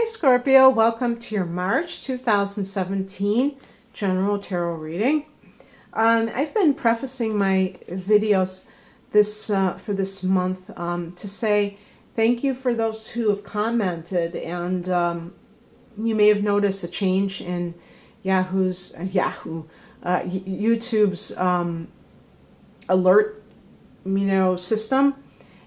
Scorpio, welcome to your March 2017 General Tarot reading. I've been prefacing my videos for this month to say thank you for those who have commented, and you may have noticed a change in YouTube's alert system,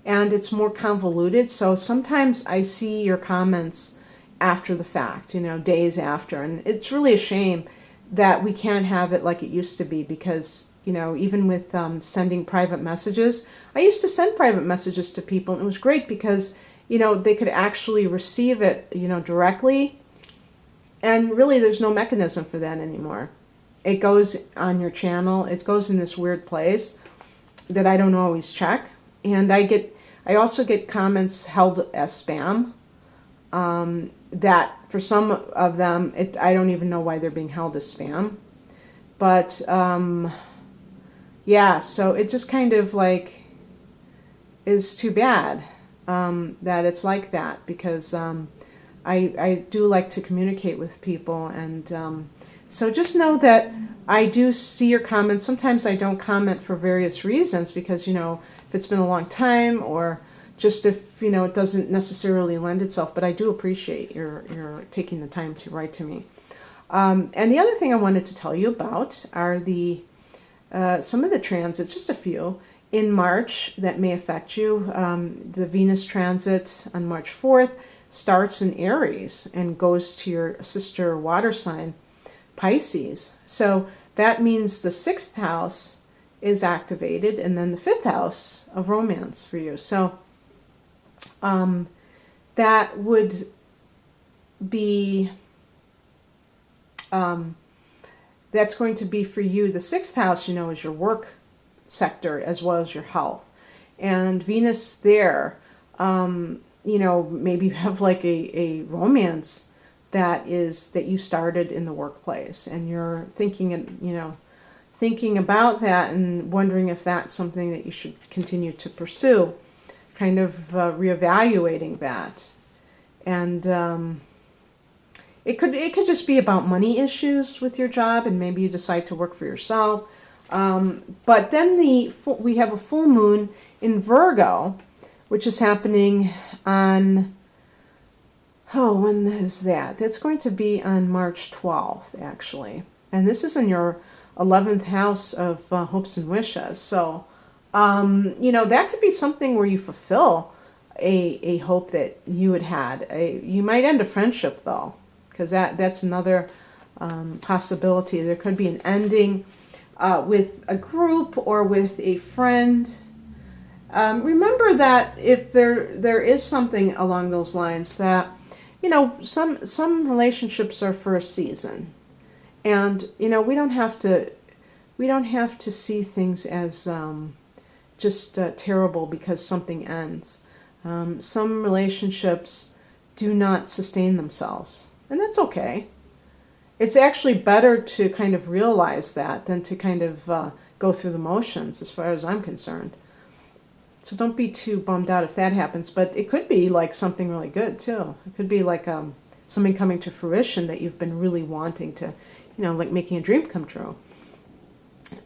and it's more convoluted. So sometimes I see your comments after the fact, days after, and it's really a shame that we can't have it like it used to be, because even with sending private messages, I used to send private messages to people, and it was great because they could actually receive it directly, and really there's no mechanism for that anymore. It goes on your channel, it goes in this weird place that I don't always check, and I also get comments held as spam, that for some of them, I don't even know why they're being held as spam. But, so it just kind of like is too bad that it's like that, because I do like to communicate with people, and so just know that I do see your comments. Sometimes I don't comment for various reasons, because, if it's been a long time, or just if, it doesn't necessarily lend itself, but I do appreciate your taking the time to write to me. And the other thing I wanted to tell you about are some of the transits, just a few, in March that may affect you. The Venus transit on March 4th starts in Aries and goes to your sister water sign, Pisces. So that means the 6th house is activated, and then the 5th house of romance for you. So that would be, that's going to be for you. The 6th house, is your work sector as well as your health. And Venus there, maybe you have like a romance that you started in the workplace, and you're thinking about that and wondering if that's something that you should continue to pursue, kind of reevaluating that. And it could just be about money issues with your job, and maybe you decide to work for yourself. But then we have a full moon in Virgo, which is happening on, when is that? That's going to be on March 12th, actually. And this is in your 11th house of hopes and wishes. So, that could be something where you fulfill a hope that you had. You might end a friendship, though, because that's another possibility. There could be an ending with a group or with a friend. Remember that if there is something along those lines, that some relationships are for a season, and we don't have to see things as just terrible because something ends. Some relationships do not sustain themselves, and that's okay. It's actually better to kind of realize that than to kind of go through the motions, as far as I'm concerned. So don't be too bummed out if that happens, but it could be like something really good too. It could be like something coming to fruition that you've been really wanting to, like making a dream come true.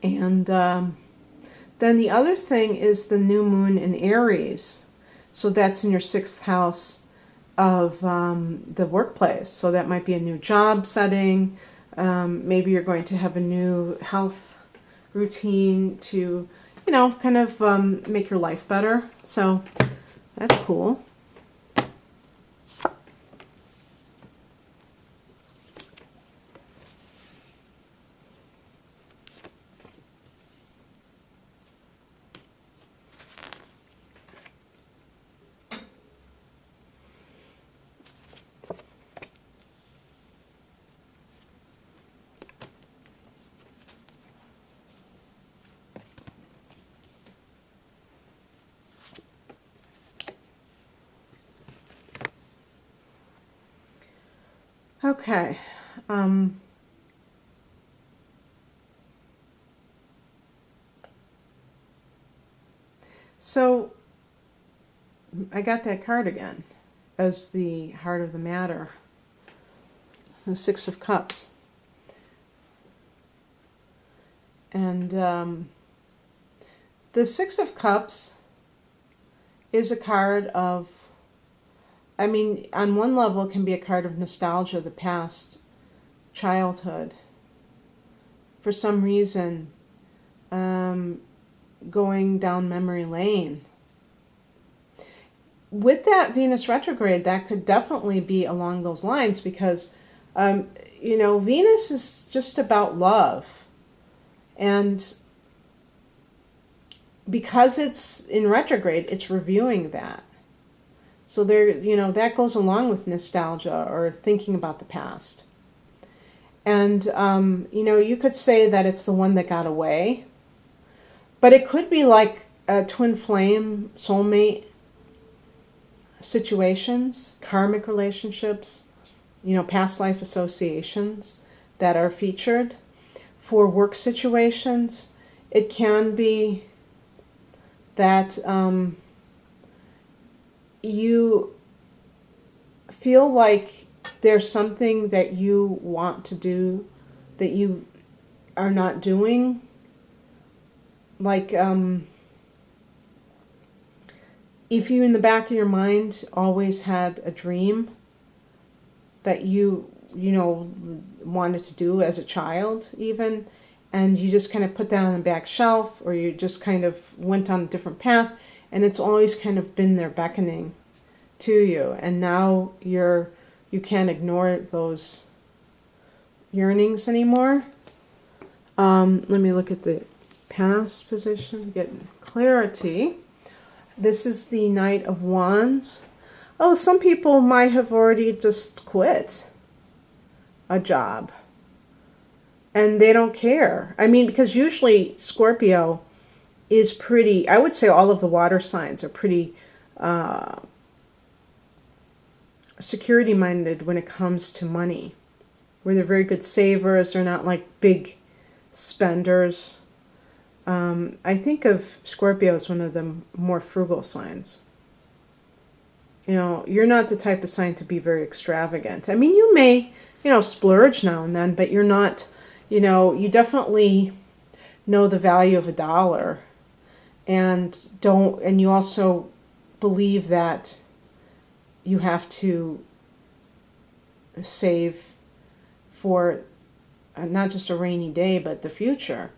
And then the other thing is the new moon in Aries. So that's in your 6th house of the workplace. So that might be a new job setting. Maybe you're going to have a new health routine to, kind of make your life better. So that's cool. Okay. So I got that card again. as the heart of the matter. The Six of Cups. And the Six of Cups is a card of, I mean, on one level it can be a card of nostalgia, the past, childhood. For some reason, going down memory lane. With that Venus retrograde, that could definitely be along those lines because, you know, Venus is just about love. And because it's in retrograde, it's reviewing that. So there, you know, that goes along with nostalgia or thinking about the past. And, you know, you could say that it's the one that got away. But it could be like a twin flame, soulmate situations, karmic relationships, you know, past life associations that are featured. For work situations, it can be that you feel like there's something that you want to do that you are not doing. Like, if you in the back of your mind always had a dream that you know, wanted to do as a child even, and you just kind of put that on the back shelf, or you just kind of went on a different path, and it's always kind of been there beckoning to you, and now you can't ignore those yearnings anymore. Let me look at the past position to get clarity. This is the Knight of Wands. Oh, some people might have already just quit a job and they don't care. I mean, because usually Scorpio is pretty, I would say all of the water signs are pretty security minded when it comes to money, where they're very good savers. They're not like big spenders. I think of Scorpio as one of the more frugal signs. You know, you're not the type of sign to be very extravagant. I mean, you may, you know, splurge now and then, but you're not, you know, you definitely know the value of a dollar, and you also believe that you have to save for not just a rainy day, but the future.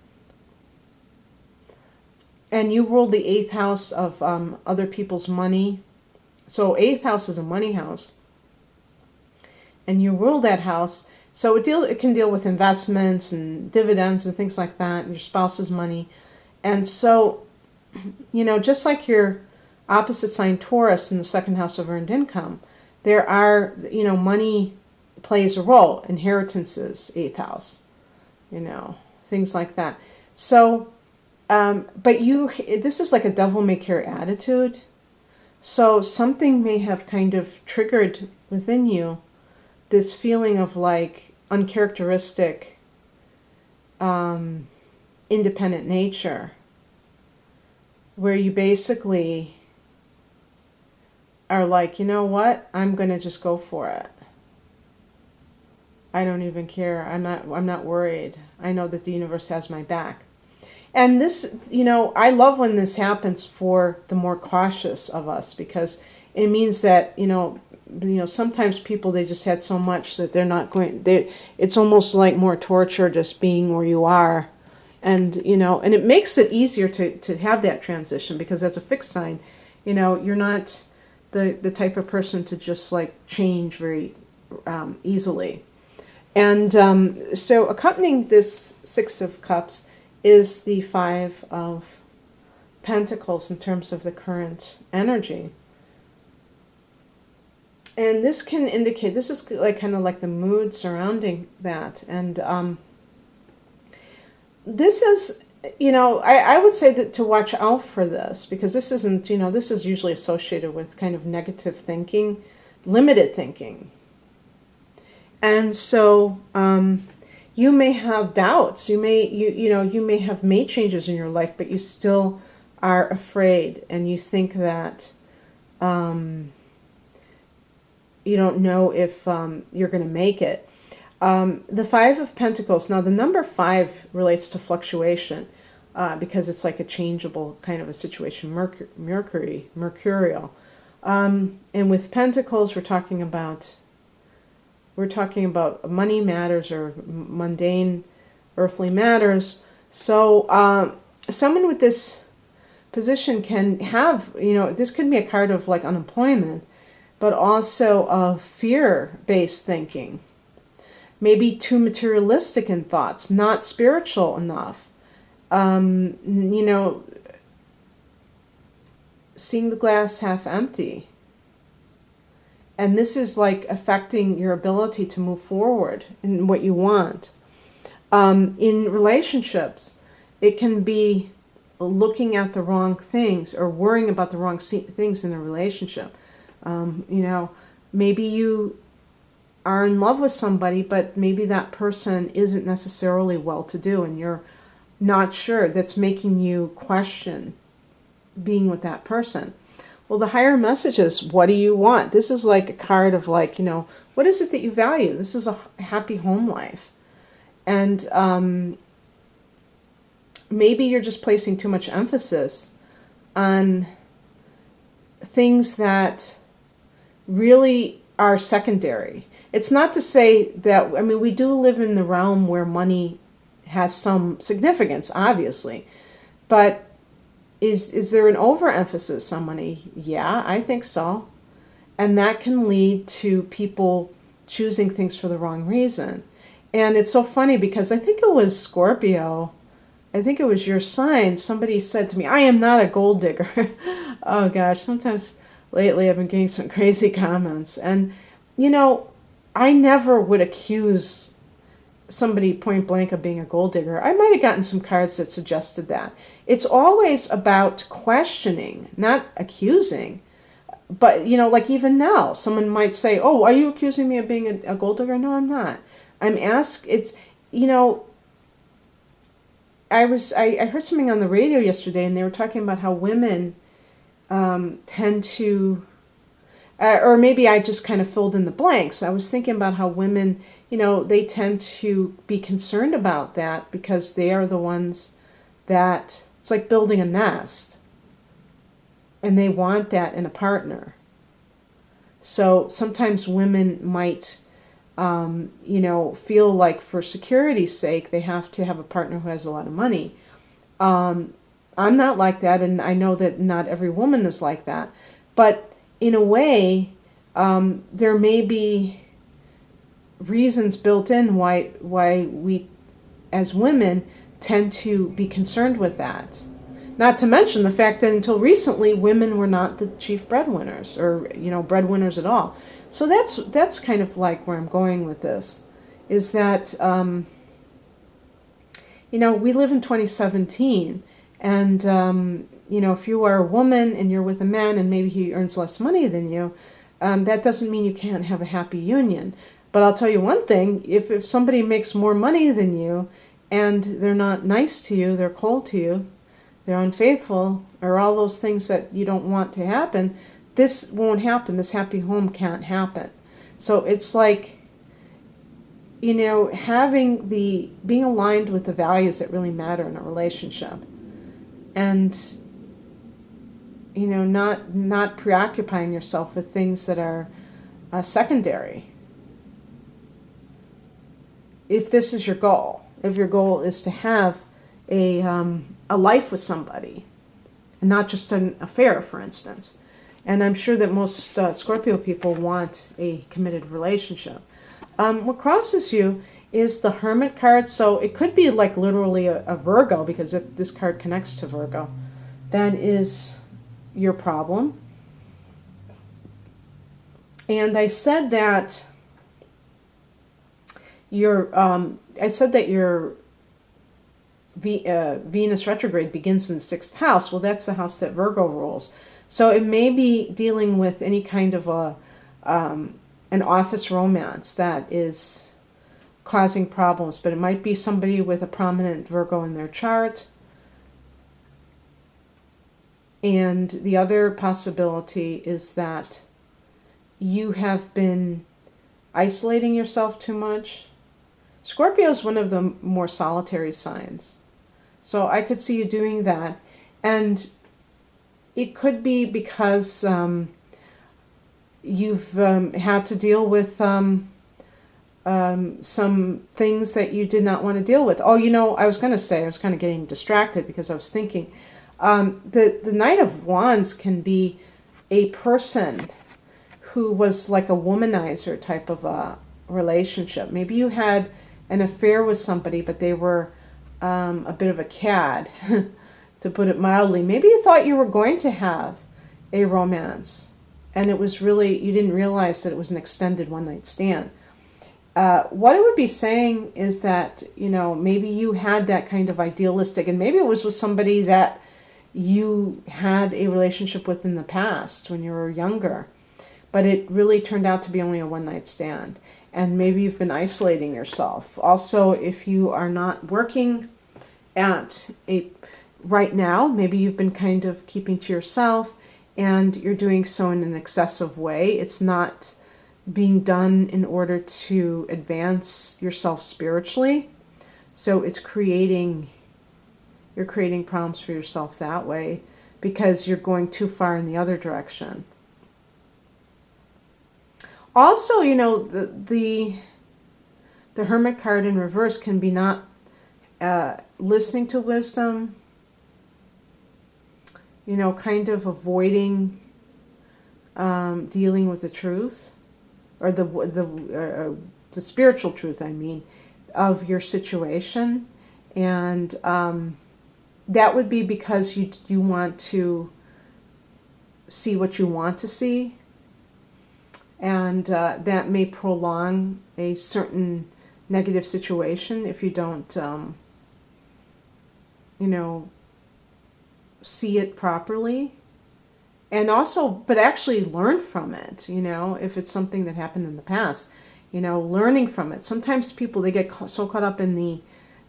And you rule the 8th house of other people's money. So 8th house is a money house. And you rule that house. So it can deal with investments and dividends and things like that, and your spouse's money. And so, you know, just like your opposite sign Taurus in the 2nd house of earned income, there are, you know, money plays a role. Inheritances, 8th house, you know, things like that. So, but this is like a devil may care attitude. So something may have kind of triggered within you this feeling of like uncharacteristic, independent nature, where you basically are like, you know what, I'm going to just go for it. I don't even care. I'm not worried. I know that the universe has my back. And this, you know, I love when this happens for the more cautious of us, because it means that, you know, sometimes people, they just had so much that they're not going, it's almost like more torture just being where you are. And, you know, and it makes it easier to have that transition, because as a fixed sign, you know, you're not the type of person to just like change very easily. And so accompanying this 6 of Cups is the 5 of Pentacles in terms of the current energy. And this can indicate, this is like kind of like the mood surrounding that. And this is, you know, I would say that to watch out for this, because this isn't, you know, this is usually associated with kind of negative thinking, limited thinking. And so you may have doubts. You may have made changes in your life, but you still are afraid, and you think that you don't know if you're going to make it. The Five of Pentacles. Now, the number 5 relates to fluctuation because it's like a changeable kind of a situation, mercurial. And with Pentacles, we're talking about money matters or mundane, earthly matters. So someone with this position can have, this could be a card of like unemployment, but also of fear-based thinking. Maybe too materialistic in thoughts, not spiritual enough. Seeing the glass half empty. And this is like affecting your ability to move forward in what you want. In relationships, it can be looking at the wrong things or worrying about the wrong things in a relationship. Maybe you are in love with somebody, but maybe that person isn't necessarily well-to-do and you're not sure. That's making you question being with that person. Well, the higher message is, what do you want? This is like a card of like, what is it that you value? This is a happy home life. And maybe you're just placing too much emphasis on things that really are secondary. It's not to say that, we do live in the realm where money has some significance, obviously. But is there an overemphasis on money? Yeah, I think so. And that can lead to people choosing things for the wrong reason. And it's so funny because I think it was Scorpio, I think it was your sign, somebody said to me, I am not a gold digger. Oh gosh, sometimes lately I've been getting some crazy comments. And, I never would accuse somebody point blank of being a gold digger. I might have gotten some cards that suggested that. It's always about questioning, not accusing. But, like even now, someone might say, oh, are you accusing me of being a gold digger? No, I'm not. I'm asking, I heard something on the radio yesterday, and they were talking about how women tend to, or maybe I just kind of filled in the blanks. I was thinking about how women, they tend to be concerned about that because they are the ones that, it's like building a nest. And they want that in a partner. So sometimes women might, feel like for security's sake, they have to have a partner who has a lot of money. I'm not like that, and I know that not every woman is like that. But in a way, there may be reasons built in why we, as women, tend to be concerned with that. Not to mention the fact that until recently, women were not the chief breadwinners or, breadwinners at all. So that's kind of like where I'm going with this, is that, we live in 2017, and, if you are a woman and you're with a man and maybe he earns less money than you, that doesn't mean you can't have a happy union. But I'll tell you one thing, if somebody makes more money than you and they're not nice to you, they're cold to you, they're unfaithful, or all those things that you don't want to happen, this won't happen. This happy home can't happen. So it's like, being aligned with the values that really matter in a relationship. And, not preoccupying yourself with things that are secondary. If this is your goal, if your goal is to have a life with somebody, and not just an affair, for instance. And I'm sure that most Scorpio people want a committed relationship. What crosses you is the Hermit card. So it could be like literally a Virgo, because if this card connects to Virgo, that is your problem. And I said that your Venus retrograde begins in the 6th house. Well, that's the house that Virgo rules. So it may be dealing with any kind of an office romance that is causing problems, but it might be somebody with a prominent Virgo in their chart. And the other possibility is that you have been isolating yourself too much. Scorpio is one of the more solitary signs. So I could see you doing that. And it could be because you've had to deal with some things that you did not want to deal with. Oh, I was going to say, I was kind of getting distracted because I was thinking, the Knight of Wands can be a person who was like a womanizer type of a relationship. Maybe you had an affair with somebody, but they were a bit of a cad, to put it mildly. Maybe you thought you were going to have a romance, and it was really, you didn't realize that it was an extended one-night stand. What it would be saying is that, maybe you had that kind of idealistic, and maybe it was with somebody that you had a relationship with in the past when you were younger, but it really turned out to be only a one-night stand. And maybe you've been isolating yourself. Also, if you are not working right now, maybe you've been kind of keeping to yourself, and you're doing so in an excessive way. It's not being done in order to advance yourself spiritually. So you're creating problems for yourself that way because you're going too far in the other direction. Also, the Hermit card in reverse can be not listening to wisdom, kind of avoiding dealing with the truth, or the spiritual truth, of your situation. And that would be because you want to see what you want to see. And that may prolong a certain negative situation if you don't, see it properly. And also, but actually learn from it, if it's something that happened in the past, learning from it. Sometimes people, they get so caught up in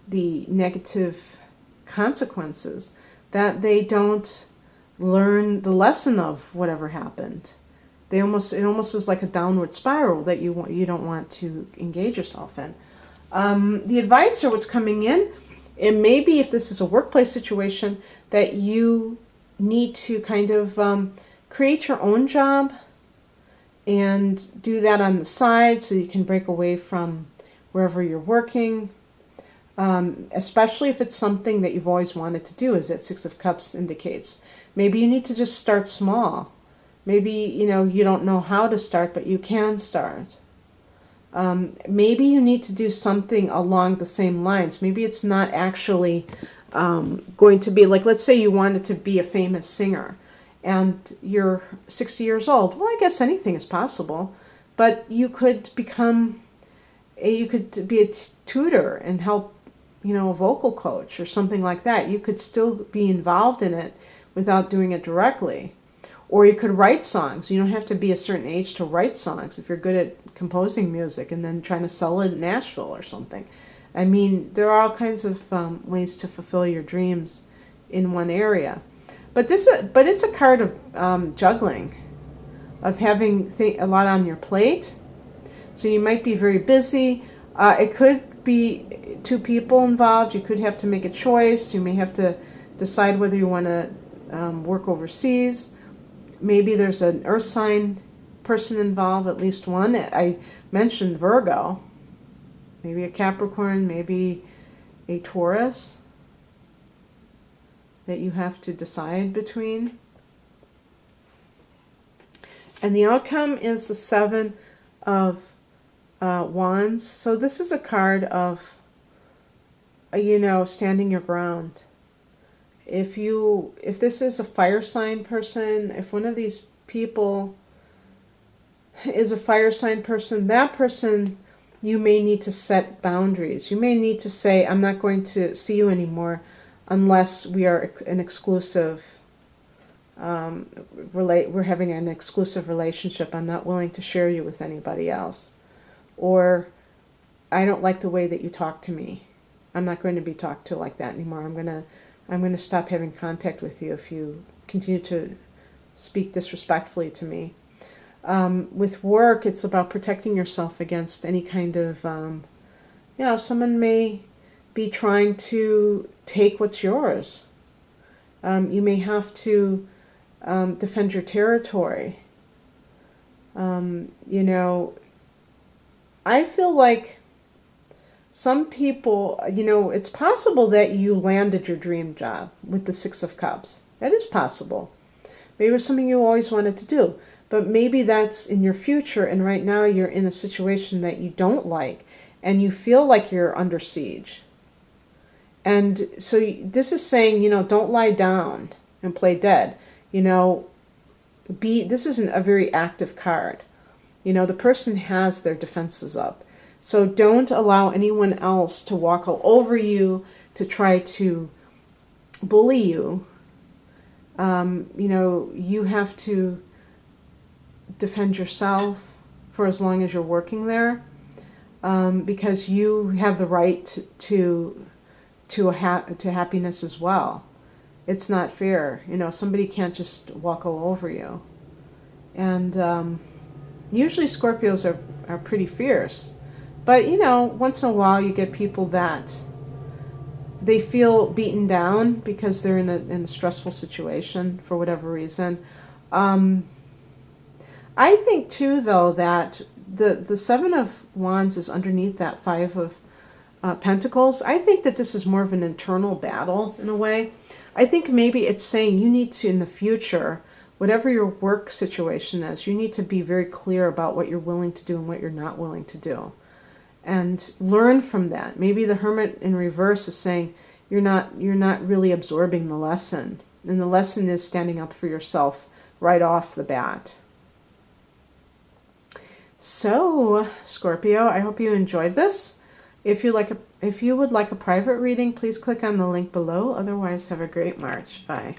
the negative consequences that they don't learn the lesson of whatever happened. It almost is like a downward spiral that you don't want to engage yourself in. The advice or what's coming in, it may be, if this is a workplace situation, that you need to kind of create your own job and do that on the side so you can break away from wherever you're working, especially if it's something that you've always wanted to do, as that Six of Cups indicates. Maybe you need to just start small. Maybe, you don't know how to start, but you can start. Maybe you need to do something along the same lines. Maybe it's not actually going to be, like, let's say you wanted to be a famous singer and you're 60 years old. Well, I guess anything is possible. But you could be a tutor and help, a vocal coach or something like that. You could still be involved in it without doing it directly. Or you could write songs. You don't have to be a certain age to write songs if you're good at composing music and then trying to sell it in Nashville or something. There are all kinds of ways to fulfill your dreams in one area. But it's a card of juggling, of having a lot on your plate. So you might be very busy. It could be two people involved. You could have to make a choice. You may have to decide whether you want to work overseas. Maybe there's an earth sign person involved, at least one. I mentioned Virgo. Maybe a Capricorn, maybe a Taurus that you have to decide between. And the outcome is the Seven of Wands. So this is a card of, standing your ground. If this is a fire sign person, if one of these people is a fire sign person, that person, you may need to set boundaries. You may need to say, I'm not going to see you anymore unless we are an exclusive, we're having an exclusive relationship. I'm not willing to share you with anybody else. Or, I don't like the way that you talk to me. I'm not going to be talked to like that anymore. I'm going to stop having contact with you if you continue to speak disrespectfully to me. With work, it's about protecting yourself against any kind of, someone may be trying to take what's yours. You may have to defend your territory. I feel like some people, it's possible that you landed your dream job with the Six of Cups. That is possible. Maybe it was something you always wanted to do. But maybe that's in your future, and right now you're in a situation that you don't like, and you feel like you're under siege. And so this is saying, don't lie down and play dead. This isn't a very active card. The person has their defenses up. So don't allow anyone else to walk all over you, to try to bully you. You have to defend yourself for as long as you're working there, because you have the right to happiness as well. It's not fair. Somebody can't just walk all over you. And usually Scorpios are pretty fierce. But, once in a while you get people that they feel beaten down because they're in a stressful situation for whatever reason. I think, too, though, that the Seven of Wands is underneath that Five of Pentacles. I think that this is more of an internal battle, in a way. I think maybe it's saying you need to, in the future, whatever your work situation is, you need to be very clear about what you're willing to do and what you're not willing to do. And learn from that. Maybe the Hermit in reverse is saying you're not really absorbing the lesson. And the lesson is standing up for yourself right off the bat. So, Scorpio, I hope you enjoyed this. If you would like a private reading, please click on the link below. Otherwise, have a great March. Bye.